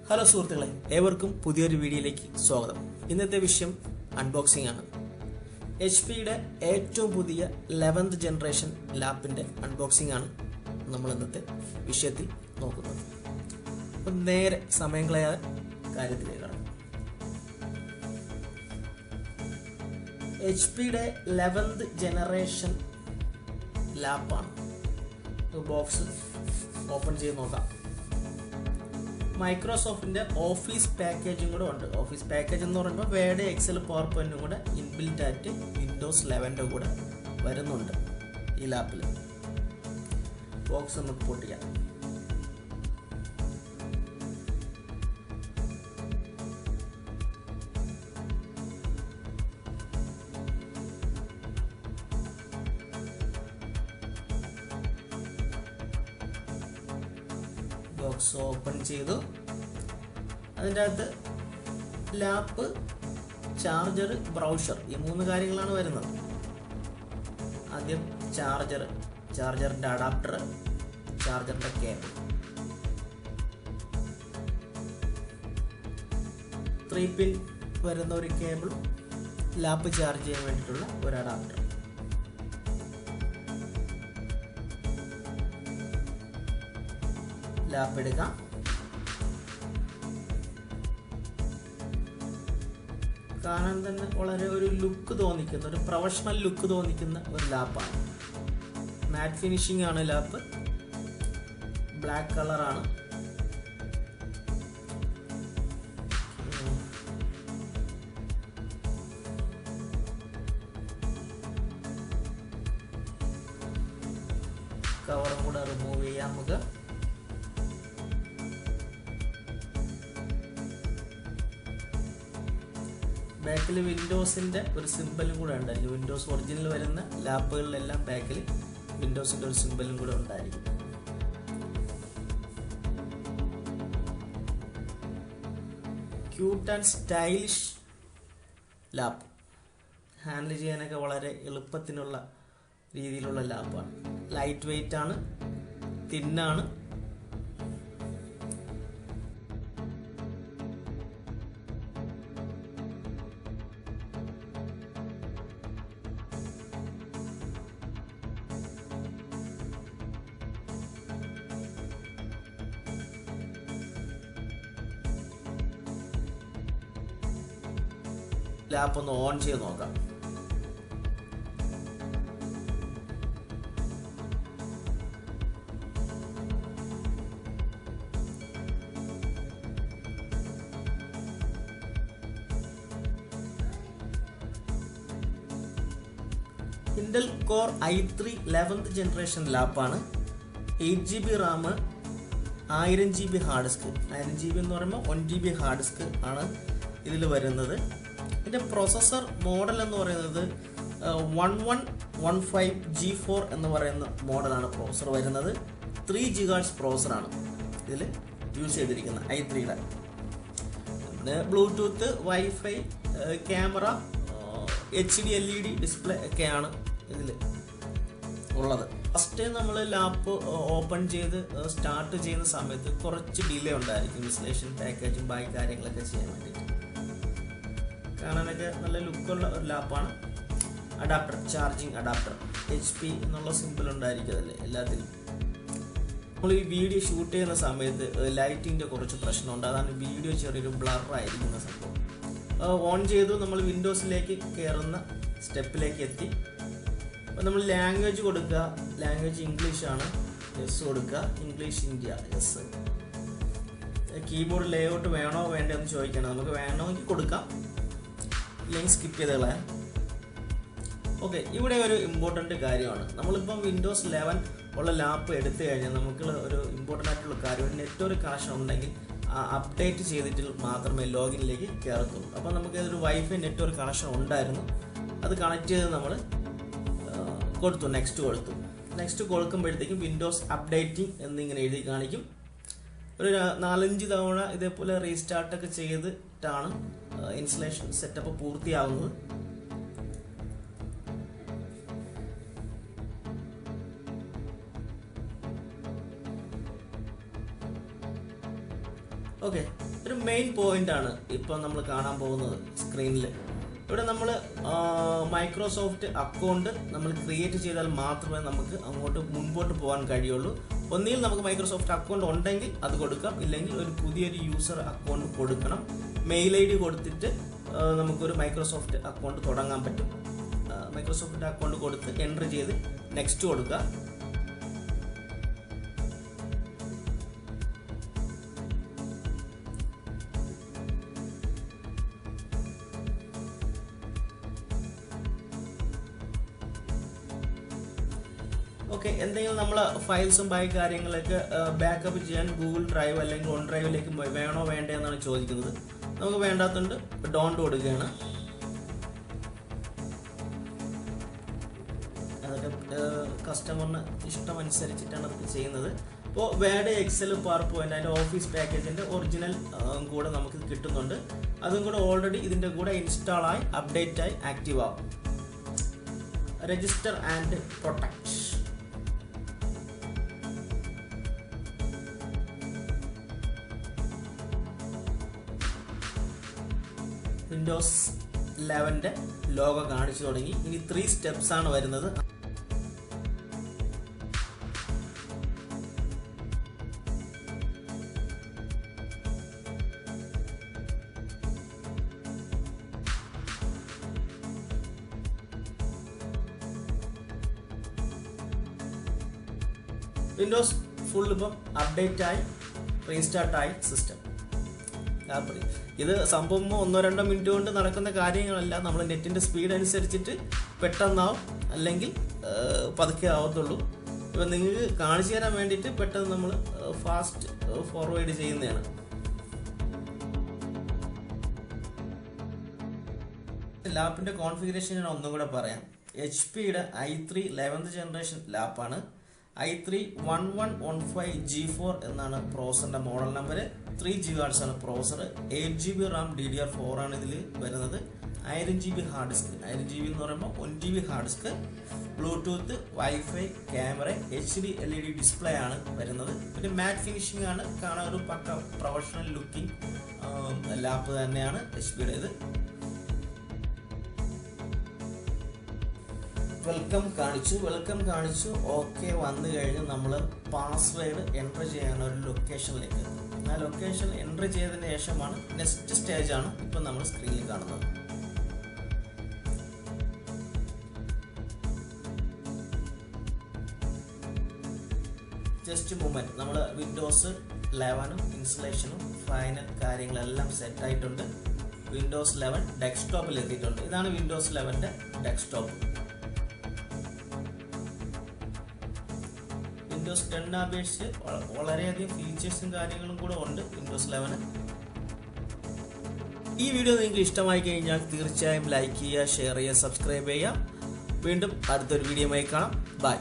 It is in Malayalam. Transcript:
ഹലോ സുഹൃത്തുക്കളെ, ഏവർക്കും പുതിയൊരു വീഡിയോയിലേക്ക് സ്വാഗതം. ഇന്നത്തെ വിഷയം അൺബോക്സിംഗ് ആണ്. HP-യുടെ ഏറ്റവും പുതിയ 11th ജനറേഷൻ ലാപ്പിന്റെ അൺബോക്സിംഗ് ആണ് നമ്മൾ ഇന്നത്തെ വിഷയത്തിൽ നോക്കുന്നത്. അപ്പം നേരെ സമയം കളയാതെ കാര്യത്തിലേക്കാണ്. HP-യുടെ 11th ജനറേഷൻ ലാപ്പാണ്. ബോക്സ് ഓപ്പൺ ചെയ്ത് നോക്കാം. മൈക്രോസോഫ്റ്റിന്റെ ഓഫീസ് പാക്കേജും കൂടെ ഉണ്ട്. ഓഫീസ് പാക്കേജ് എന്ന് പറയുമ്പോൾ വേഡ്, എക്സൽ, പവർ പോയിന്റും കൂടെ ഇൻബിൽറ്റ് ആയിട്ട് വിൻഡോസ് 11ന്റെ കൂടെ വരുന്നുണ്ട് ഈ ലാപ്പിൽ. ബോക്സ് നമുക്ക് പൊട്ടിക്കാം. ബോക്സ് ഓപ്പൺ ചെയ്തു. അതിൻ്റെ അകത്ത് ലാപ്പ്, ചാർജർ, ബ്രൗസർ, ഈ 3 കാര്യങ്ങളാണ് വരുന്നത്. ആദ്യം ചാർജറിൻ്റെ അഡാപ്റ്റർ, ചാർജറിൻ്റെ കേബിൾ, 3 പിൻ വരുന്ന ഒരു കേബിൾ, ലാപ്പ് ചാർജ് ചെയ്യാൻ വേണ്ടിയിട്ടുള്ള ഒരു അഡാപ്റ്റർ. ലാപ്പ് എടുക്കാം. കാണാൻ തന്നെ വളരെ ഒരു ലുക്ക് തോന്നിക്കുന്ന, ഒരു പ്രൊഫഷണൽ ലുക്ക് തോന്നിക്കുന്ന ഒരു ലാപ്പാണ്. മാറ്റ് ഫിനിഷിംഗ് ആണ് ലാപ്പ്. ബ്ലാക്ക് കളറാണ്. കവറും കൂടെ റിമൂവ് ചെയ്യാം നമുക്ക്. ബാക്കിൽ വിൻഡോസിന്റെ ഒരു സിമ്പലും കൂടെ ഉണ്ടായിരിക്കും. വിൻഡോസ് ഒറിജിനൽ വരുന്ന ലാപ്പുകളിലെല്ലാം ബാക്കിൽ വിൻഡോസിന്റെ ഒരു സിമ്പലും കൂടെ ഉണ്ടായിരിക്കും. Cute and stylish lap. Handle ചെയ്യാനൊക്കെ വളരെ എളുപ്പത്തിനുള്ള രീതിയിലുള്ള ലാപ്പാണ്. ലൈറ്റ് വെയിറ്റ് ആണ്, തിന്നാണ്. ലാപ്പ് ഒന്ന് ഓൺ ചെയ്ത് നോക്കാം. Intel core i3 11th generation ലാപ്പാണ്. 8GB RAM, 1000GB hard disk. 1000GB എന്ന് പറയുമ്പോൾ 1GB ഹാർഡ് ഡിസ്ക് ആണ് ഇതിൽ വരുന്നത്. ഇതിന്റെ പ്രോസസർ മോഡൽ എന്ന് പറയുന്നത് 1115 G4 എന്ന് പറയുന്ന മോഡലാണ് പ്രോസസർ വരുന്നത്. 3 GHz പ്രോസസറാണ് ഇതിൽ യൂസ് ചെയ്തിരിക്കുന്നത് i3യുടെ. പിന്നെ Bluetooth, wifi, camera, HD LED display ഒക്കെയാണ് ഇതിൽ ഉള്ളത്. ഫസ്റ്റ് നമ്മൾ ലാപ്പ് ഓപ്പൺ ചെയ്ത് സ്റ്റാർട്ട് ചെയ്യുന്ന സമയത്ത് കുറച്ച് ഡിലേ ഉണ്ടായിരിക്കും ഇൻസ്റ്റലേഷൻ, പാക്കേജും ബാക്കി കാര്യങ്ങളൊക്കെ ചെയ്യാൻ വേണ്ടിയിട്ട്. കാണാനൊക്കെ നല്ല ലുക്കുള്ള ഒരു ലാപ്പാണ്. അഡാപ്റ്റർ, ചാർജിങ് അഡാപ്റ്റർ, HP എന്നുള്ള സിമ്പിൾ ഉണ്ടായിരിക്കും അതിൽ എല്ലാത്തിലും. നമ്മൾ ഈ വീഡിയോ ഷൂട്ട് ചെയ്യുന്ന സമയത്ത് ലൈറ്റിൻ്റെ കുറച്ച് പ്രശ്നമുണ്ട്. അതാണ് വീഡിയോ ചെറിയൊരു ബ്ലറായിരിക്കുന്ന സംഭവം. ഓൺ ചെയ്തു. നമ്മൾ വിൻഡോസിലേക്ക് കയറുന്ന സ്റ്റെപ്പിലേക്ക് എത്തി. അപ്പോൾ നമ്മൾ ലാംഗ്വേജ് കൊടുക്കുക. ലാംഗ്വേജ് ഇംഗ്ലീഷാണ്. യെസ് കൊടുക്കുക. English India, yes. Keyboard layout വേണോ വേണ്ടോ എന്ന് ചോദിക്കണം. നമുക്ക് വേണമെങ്കിൽ കൊടുക്കാം, ഇല്ലെങ്കിൽ സ്കിപ്പ് ചെയ്ത് കളയാം. ഓക്കെ, ഇവിടെ ഒരു ഇമ്പോർട്ടൻ്റ് കാര്യമാണ്. നമ്മളിപ്പം വിൻഡോസ് 11 ഉള്ള ലാപ്പ് എടുത്തു കഴിഞ്ഞാൽ നമുക്ക് ഒരു ഇമ്പോർട്ടൻ്റ് ആയിട്ടുള്ള കാര്യം, നെറ്റ്വർക്ക് കണക്ഷൻ ഉണ്ടെങ്കിൽ അപ്ഡേറ്റ് ചെയ്തിട്ട് മാത്രമേ ലോഗിനിലേക്ക് കയറത്തുള്ളൂ. അപ്പോൾ നമുക്ക് ഒരു വൈഫൈ നെറ്റ്വർക്ക് കണക്ഷൻ ഉണ്ടായിരുന്നു. അത് കണക്ട് ചെയ്ത് നമ്മൾ കൊടുത്തു, നെക്സ്റ്റ് കൊടുത്തു. നെക്സ്റ്റ് കൊടുക്കുമ്പോഴത്തേക്കും വിൻഡോസ് അപ്ഡേറ്റിംഗ് എന്നിങ്ങനെ എഴുതി കാണിക്കും. ഒരു 4-5 തവണ ഇതേപോലെ റീസ്റ്റാർട്ടൊക്കെ ചെയ്തിട്ടാണ് ഇൻസ്റ്റലേഷൻ സെറ്റപ്പ് പൂർത്തിയാവുന്നത്. ഓക്കെ, ഒരു മെയിൻ പോയിന്റ് ആണ് ഇപ്പോൾ നമ്മൾ കാണാൻ പോകുന്നത് സ്ക്രീനിൽ. ഇവിടെ നമ്മൾ മൈക്രോസോഫ്റ്റ് അക്കൗണ്ട് നമ്മൾ ക്രിയേറ്റ് ചെയ്താൽ മാത്രമേ നമുക്ക് മുൻപോട്ട് പോകാൻ കഴിയുള്ളൂ. ഒന്നുകിൽ നമുക്ക് മൈക്രോസോഫ്റ്റ് അക്കൗണ്ട് ഉണ്ടെങ്കിൽ അത് കൊടുക്കാം, ഇല്ലെങ്കിൽ ഒരു പുതിയൊരു യൂസർ അക്കൗണ്ട് കൊടുക്കണം. മെയിൽ ID കൊടുത്തിട്ട് നമുക്കൊരു മൈക്രോസോഫ്റ്റ് അക്കൗണ്ട് തുടങ്ങാൻ പറ്റും. മൈക്രോസോഫ്റ്റ് അക്കൗണ്ട് കൊടുത്ത് എൻട്രി ചെയ്ത് നെക്സ്റ്റ് കൊടുക്കുക. ഓക്കെ, എന്തെങ്കിലും നമ്മൾ ഫയൽസും ബാക്കി കാര്യങ്ങളൊക്കെ ബാക്കപ്പ് ചെയ്യാൻ ഗൂഗിൾ ഡ്രൈവ് അല്ലെങ്കിൽ ഓൺ ഡ്രൈവിലേക്ക് വേണോ വേണ്ടേ എന്നാണ് ചോദിക്കുന്നത്. നമുക്ക് വേണ്ടാത്തതുകൊണ്ട് ഡോണ്ട് കൊടുക്കുകയാണ്. അതൊക്കെ കസ്റ്റമറിന് ഇഷ്ടമനുസരിച്ചിട്ടാണ് അതൊക്കെ ചെയ്യുന്നത്. ഇപ്പോൾ വേഡ്, എക്സൽ, പവർ പോയിന്റ് അതിൻ്റെ ഓഫീസ് പാക്കേജിൻ്റെ ഒറിജിനൽ കൂടെ നമുക്ക് കിട്ടുന്നുണ്ട്. അതും കൂടെ ഓൾറെഡി ഇതിൻ്റെ കൂടെ ഇൻസ്റ്റാൾ ആയി അപ്ഡേറ്റ് ആയി ആക്റ്റീവ് ആവും. Register and protect. Windows 11 logo കാണിച്ചു തുടങ്ങി. ഇനി 3 സ്റ്റെപ്സ് ആണ് വരുന്നത്. വിൻഡോസ് ഫുൾ ഇപ്പം അപ്ഡേറ്റ് ആയി റീസ്റ്റാർട്ട് ആയി സിസ്റ്റം. ഇത് സംഭവം 1-2 മിനിറ്റ് കൊണ്ട് നടക്കുന്ന കാര്യങ്ങളല്ല. നമ്മൾ നെറ്റിൻ്റെ സ്പീഡ് അനുസരിച്ചിട്ട് പെട്ടെന്നാവും, അല്ലെങ്കിൽ പതുക്കെ ആവത്തുള്ളൂ. ഇപ്പം നിങ്ങൾക്ക് കാണിച്ചു തരാൻ വേണ്ടിയിട്ട് പെട്ടെന്ന് നമ്മൾ ഫാസ്റ്റ് ഫോർവേഡ് ചെയ്യുന്നതാണ്. ലാപ്പിൻ്റെ കോൺഫിഗറേഷൻ ഞാൻ ഒന്നും കൂടെ പറയാം. HP-യുടെ i3 11th generation ലാപ്പാണ്. i3 1115G4 എന്നാണ് പ്രോസറിൻ്റെ മോഡൽ നമ്പർ. 3 GHz ആണ് പ്രോസർ. 8 GB RAM DDR4 ആണ് ഇതിൽ വരുന്നത്. 1000 GB ഹാർഡ് ഡിസ്ക്. 1000 GB എന്ന് പറയുമ്പോൾ 1 GB hard disk, bluetooth, wifi, camera, HD LED display ആണ് വരുന്നത്. പിന്നെ മാറ്റ് ഫിനിഷിംഗ് ആണ്. കാണാൻ ഒരു പക്ക പ്രൊഫഷണൽ ലുക്കിംഗ് ലാപ്പ് തന്നെയാണ് HP-യുടെ ഇത്. വെൽക്കം കാണിച്ചു. ഓക്കെ വന്നു കഴിഞ്ഞ് നമ്മൾ പാസ്വേഡ് എൻ്റർ ചെയ്യാൻ ഒരു ലൊക്കേഷനിലേക്ക്. ആ ലൊക്കേഷൻ എൻ്റർ ചെയ്തതിന് ശേഷമാണ് നെക്സ്റ്റ് സ്റ്റേജാണ് ഇപ്പം നമ്മൾ സ്ക്രീനിൽ കാണുന്നത്. Just moment. നമ്മൾ വിൻഡോസ് 11 ഇൻസ്റ്റലേഷനും ഫൈനൽ കാര്യങ്ങളെല്ലാം സെറ്റ് ആയിട്ടുണ്ട്. വിൻഡോസ് 11 ഡെസ്ക്ടോപ്പിൽ എത്തിയിട്ടുണ്ട്. ഇതാണ് വിൻഡോസ് 11ൻ്റെ ഡെസ്ക്ടോപ്പ്. വിൻഡോസ് 10 അപേക്ഷിച്ച് വളരെയധികം ഫീച്ചേഴ്സും കാര്യങ്ങളും കൂടെ ഉണ്ട് വിൻഡോസ് 11. ഈ വീഡിയോ നിങ്ങൾക്ക് ഇഷ്ടമായി കഴിഞ്ഞാൽ തീർച്ചയായും ലൈക്ക് ചെയ്യുക, ഷെയർ ചെയ്യുക, സബ്സ്ക്രൈബ് ചെയ്യുക. വീണ്ടും അടുത്തൊരു വീഡിയോയുമായി കാണാം. ബൈ.